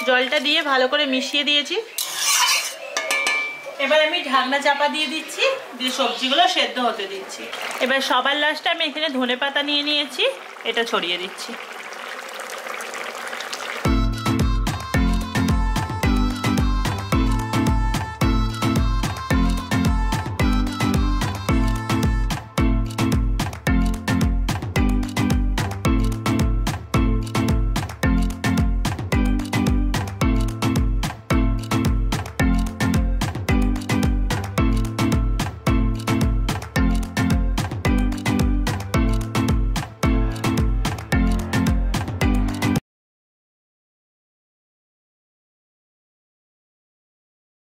জলটা দিয়ে ভালো করে মিশিয়ে দিয়েছি। এবার আমি ঢাকনা চাপা দিয়ে দিচ্ছি, দিয়ে সবজিগুলো সেদ্ধ হতে দিচ্ছি। এবার সবার লাস্টে আমি এখানে ধনেপাতা নিয়ে নিয়েছি, এটা ছড়িয়ে দিচ্ছি।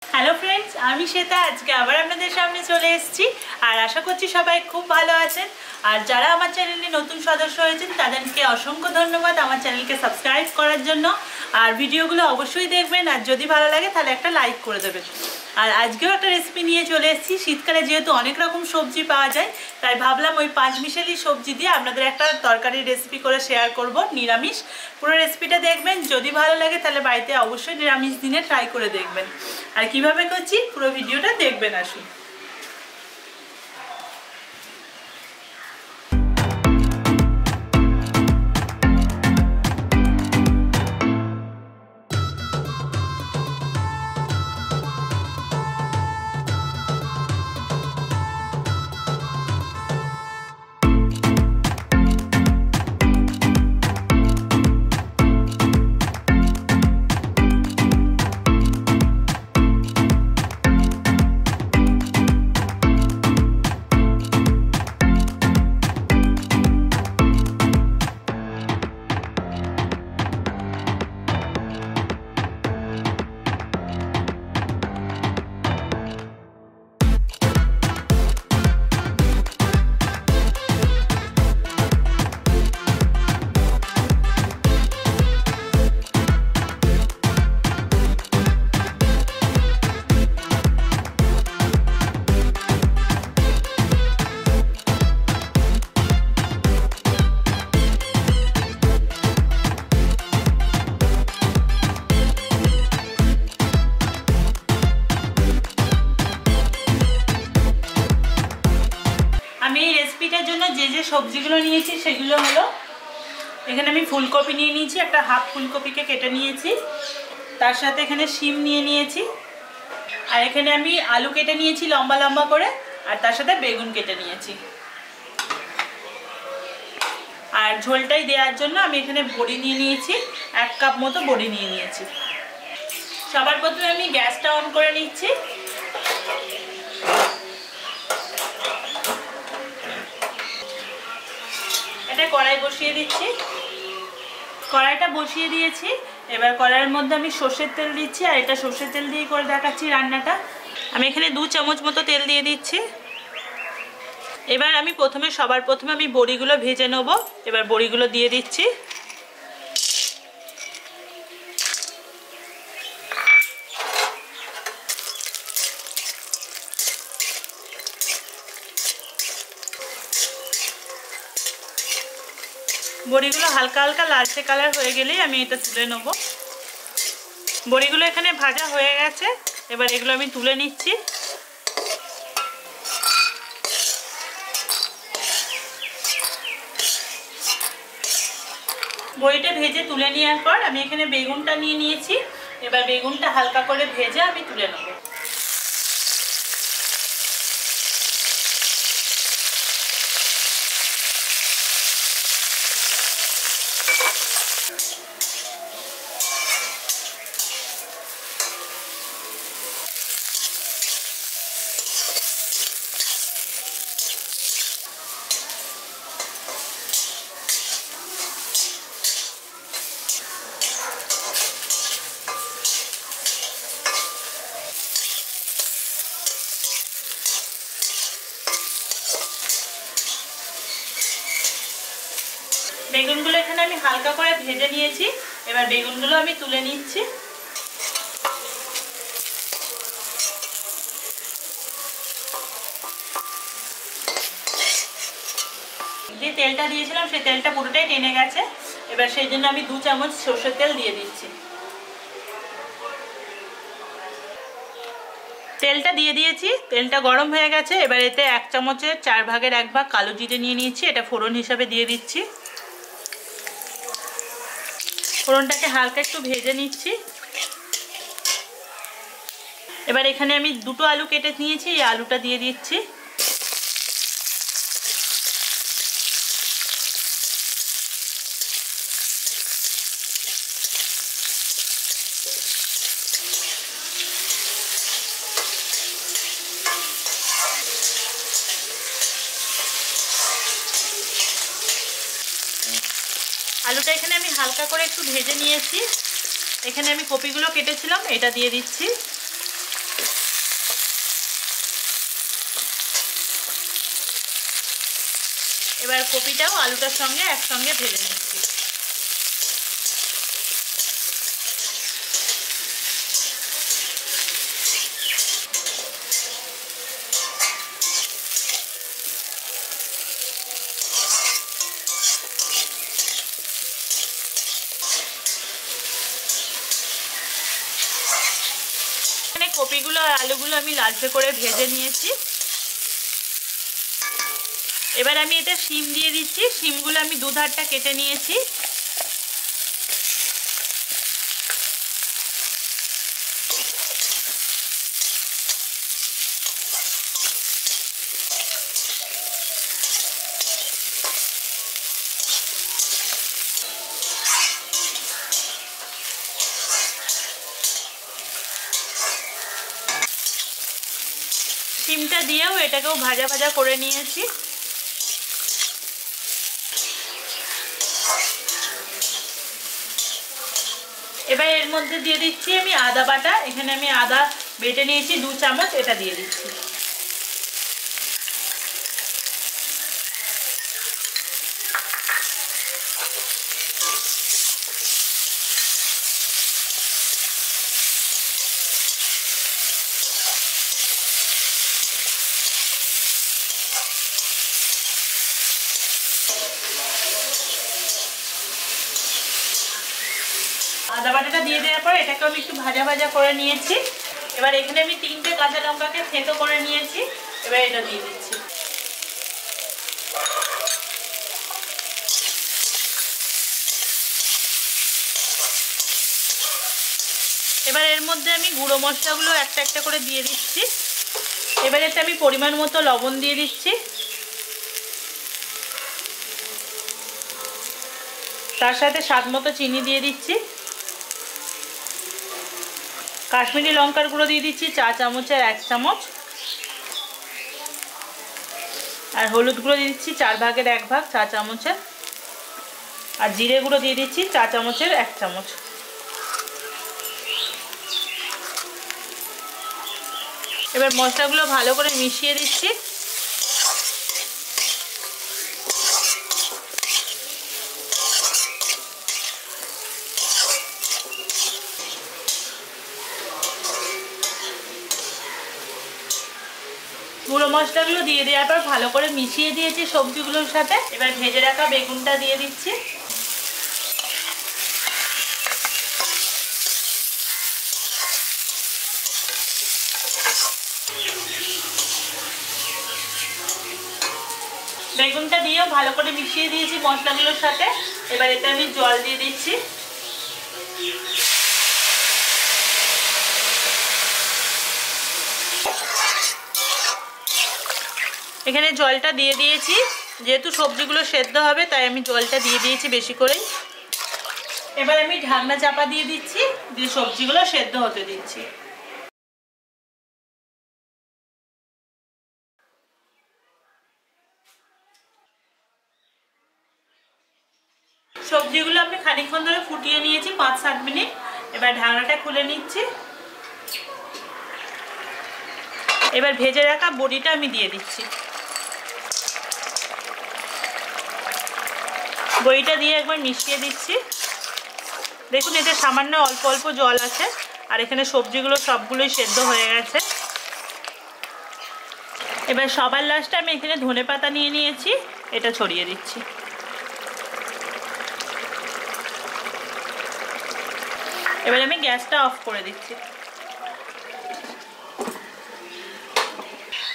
হ্যালো ফ্রেন্ডস, আমি শ্বেতা। আজকে আবার আপনাদের সামনে চলে এসেছি, আর আশা করছি সবাই খুব ভালো আছেন। আর যারা আমার চ্যানেলে নতুন সদস্য হয়েছেন তাদেরকে অসংখ্য ধন্যবাদ আমার চ্যানেলকে সাবস্ক্রাইব করার জন্য। আর ভিডিওগুলো অবশ্যই দেখবেন, আর যদি ভালো লাগে তাহলে একটা লাইক করে দেবেন। আর আজকেও একটা রেসিপি নিয়ে চলে এসেছি। শীতকালে যেহেতু অনেক রকম সবজি পাওয়া যায়, তাই ভাবলাম ওই পাঁচমিশালি সবজি দিয়ে আপনাদের একটা তরকারির রেসিপি করে শেয়ার করব, নিরামিষ। পুরো রেসিপিটা দেখবেন, যদি ভালো লাগে তাহলে বাড়িতে অবশ্যই নিরামিষ দিনে ট্রাই করে দেখবেন। আর কিভাবে করছি পুরো ভিডিওটা দেখবেন, আসুন। আমি এই রেসিপিটার জন্য যে সবজিগুলো নিয়েছি সেগুলো হলো, এখানে আমি ফুলকপি নিয়ে নিয়েছি, একটা হাফ ফুলকপিকে কেটে নিয়েছি। তার সাথে এখানে শিম নিয়ে নিয়েছি, আর এখানে আমি আলু কেটে নিয়েছি লম্বা লম্বা করে, আর তার সাথে বেগুন কেটে নিয়েছি। আর ঝোলটাই দেওয়ার জন্য আমি এখানে বড়ি নিয়ে নিয়েছি, 1 কাপ মতো বড়ি নিয়ে নিয়েছি। সবার প্রথমে আমি গ্যাসটা অন করে নিচ্ছি। এটা কড়াই বসিয়ে দিচ্ছি। কড়াইটা বসিয়ে দিয়েছি। এবার কড়াইয়ের মধ্যে আমি সর্ষের তেল দিচ্ছি, আর এটা সর্ষের তেল দিয়ে করে দেখাচ্ছি রান্নাটা। আমি এখানে 2 চামচ মতো তেল দিয়ে দিচ্ছি। এবার আমি সবার প্রথমে আমি বড়িগুলো ভেজে নেব। এবার বড়িগুলো দিয়ে দিচ্ছি। বড়িগুলো হালকা হালকা লালচে কালার হয়ে গেলেই আমি এটা তুলে নেব। বড়িগুলো এখানে ভাজা হয়ে গেছে, এবার এগুলো আমি তুলে নিচ্ছি। বড়িটা ভেজে তুলে নেওয়ার পর আমি এখানে বেগুনটা নিয়ে নিয়েছি। এবার বেগুনটা হালকা করে ভেজে আমি তুলে নেব। বেগুনগুলো এখানে আমি হালকা করে ভেজে নিয়েছি। এবার বেগুনগুলো আমি তুলে নিচ্ছি। যে তেলটা দিয়েছিলাম সেই তেলটা পুরোটাই টেনে গেছে। এবার সেই জন্য আমি 2 চামচ সরষের তেল দিয়ে দিচ্ছি। তেলটা দিয়ে দিয়েছি, তেলটা গরম হয়ে গেছে। এবার এতে 1 চামচের 4 ভাগের 1 ভাগ কালো জিরে নিয়ে নিয়েছি, এটা ফোড়ন হিসাবে দিয়ে দিচ্ছি। ফোড়নটাকে হালকা একটু ভেজে নিচ্ছি। এবার এখানে আমি 2টো আলু কেটে নিয়েছি, এই আলুটা দিয়ে দিচ্ছি। আলুটা এখানে আমি হালকা করে একটু ভেজে নিয়েছি। এখানে আমি কপিগুলো কেটেছিলাম, এটা দিয়ে দিচ্ছি। এবার কপিটাও আলুটার সঙ্গে একসঙ্গে ভেজে নিচ্ছি। কপিগুলো আর আলুগুলো আমি লালচে করে ভেজে নিয়েছি। এবার আমি এতে শিম দিয়ে দিচ্ছি। শিমগুলো আমি 2 ধারটা কেটে নিয়েছি। শিমটা দিয়েও এটাকেও ভাজা ভাজা করে নিয়েছি। এবার এর মধ্যে দিয়ে দিচ্ছি আমি আদা বাটা। এখানে আমি আদা বেটে নিয়েছি 2 চামচ, এটা দিয়ে দিচ্ছি। আদা বাটাটা দিয়ে দেওয়ার পর এটাকে আমি একটু ভাজা ভাজা করে নিয়েছি। এবার এখানে আমি 3টে কাঁচা লঙ্কাকে থেঁতো করে নিয়েছি, এবার এটা দিয়ে দিচ্ছি। এবার এর মধ্যে আমি গুঁড়ো মশলাগুলো একটা একটা করে দিয়ে দিচ্ছি। এবার এতে আমি পরিমাণ মতো লবণ দিয়ে দিচ্ছি, তার সাথে স্বাদ মতো চিনি দিয়ে দিচ্ছি। কাশ্মীরি লঙ্কার গুঁড়ো দিয়ে দিচ্ছি 4 চামচের 1 চামচ, আর হলুদ গুঁড়ো দিয়ে দিচ্ছি 4 ভাগের 1 ভাগ 4 চামচের, আর জিরে গুঁড়ো দিয়ে দিচ্ছি 4 চামচের 1 চামচ। এবার মশলাগুলো ভালো করে মিশিয়ে দিচ্ছি। গুঁড়ো মশলাগুলো দিয়ে দেওয়ার পর ভালো করে মিশিয়ে দিয়েছি সবজিগুলোর সাথে। এবার ভেজে রাখা বেগুনটা দিয়ে দিচ্ছি। বেগুনটা দিয়েও ভালো করে মিশিয়ে দিয়েছি মশলাগুলোর সাথে। এবার এতে আমি জল দিয়ে দিচ্ছি। এখানে জলটা দিয়ে দিয়েছি, যেহেতু সবজিগুলো সেদ্ধ হবে তাই আমি জলটা দিয়ে দিয়েছি বেশি করে। এবার আমি ঢাকনা চাপা দিয়ে দিচ্ছি, দিয়ে সবজিগুলো সেদ্ধ হতে দিচ্ছি। সবজিগুলো আমি খানিকক্ষণ ধরে ফুটিয়ে নিয়েছি 5-7 মিনিট। এবার ঢাকনাটা খুলে নিচ্ছি। এবার ভেজে রাখা বড়িটা আমি দিয়ে দিচ্ছি। বড়িটা দিয়ে একবার মিশিয়ে দিচ্ছি। দেখুন এতে সামান্য অল্প অল্প জল আছে, আর এখানে সবজিগুলো সবগুলোই সেদ্ধ হয়ে গেছে। এবার সবার লাস্টে আমি এখানে ধনেপাতা নিয়ে নিয়েছি, এটা ছড়িয়ে দিচ্ছি। এবার আমি গ্যাসটা অফ করে দিচ্ছি।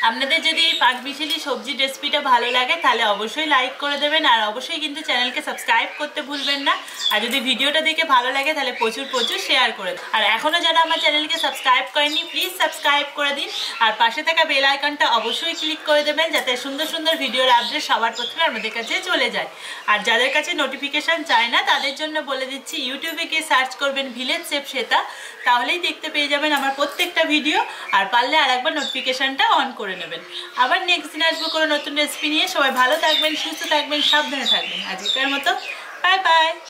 আপনাদের যদি এই পাঁচমিশালি সবজি রেসিপিটা ভালো লাগে তাহলে অবশ্যই লাইক করে দেবেন, আর অবশ্যই কিন্তু চ্যানেলকে সাবস্ক্রাইব করতে ভুলবেন না। আর যদি ভিডিওটা দেখে ভালো লাগে তাহলে প্রচুর শেয়ার করে দিন। আর এখনও যারা আমার চ্যানেলকে সাবস্ক্রাইব করেনি প্লিজ সাবস্ক্রাইব করে দিন, আর পাশে থাকা বেল আইকনটা অবশ্যই ক্লিক করে দেবেন যাতে সুন্দর সুন্দর ভিডিওর আপডেট সবার প্রথমে আমাদের কাছে চলে যায়। আর যাদের কাছে নোটিফিকেশান চায় না তাদের জন্য বলে দিচ্ছি, ইউটিউবে গিয়ে সার্চ করবেন ভিলেজ শেফ শ্বেতা, তাহলেই দেখতে পেয়ে যাবেন আমার প্রত্যেকটা ভিডিও। আর পারলে আরেকবার নোটিফিকেশানটা অন করে নেবেন। আবার নেক্সট দিন আসবো কোনো নতুন রেসিপি নিয়ে। সবাই ভালো থাকবেন, সুস্থ থাকবেন, সাবধানে থাকবেন। আজকের মতো বাই বাই।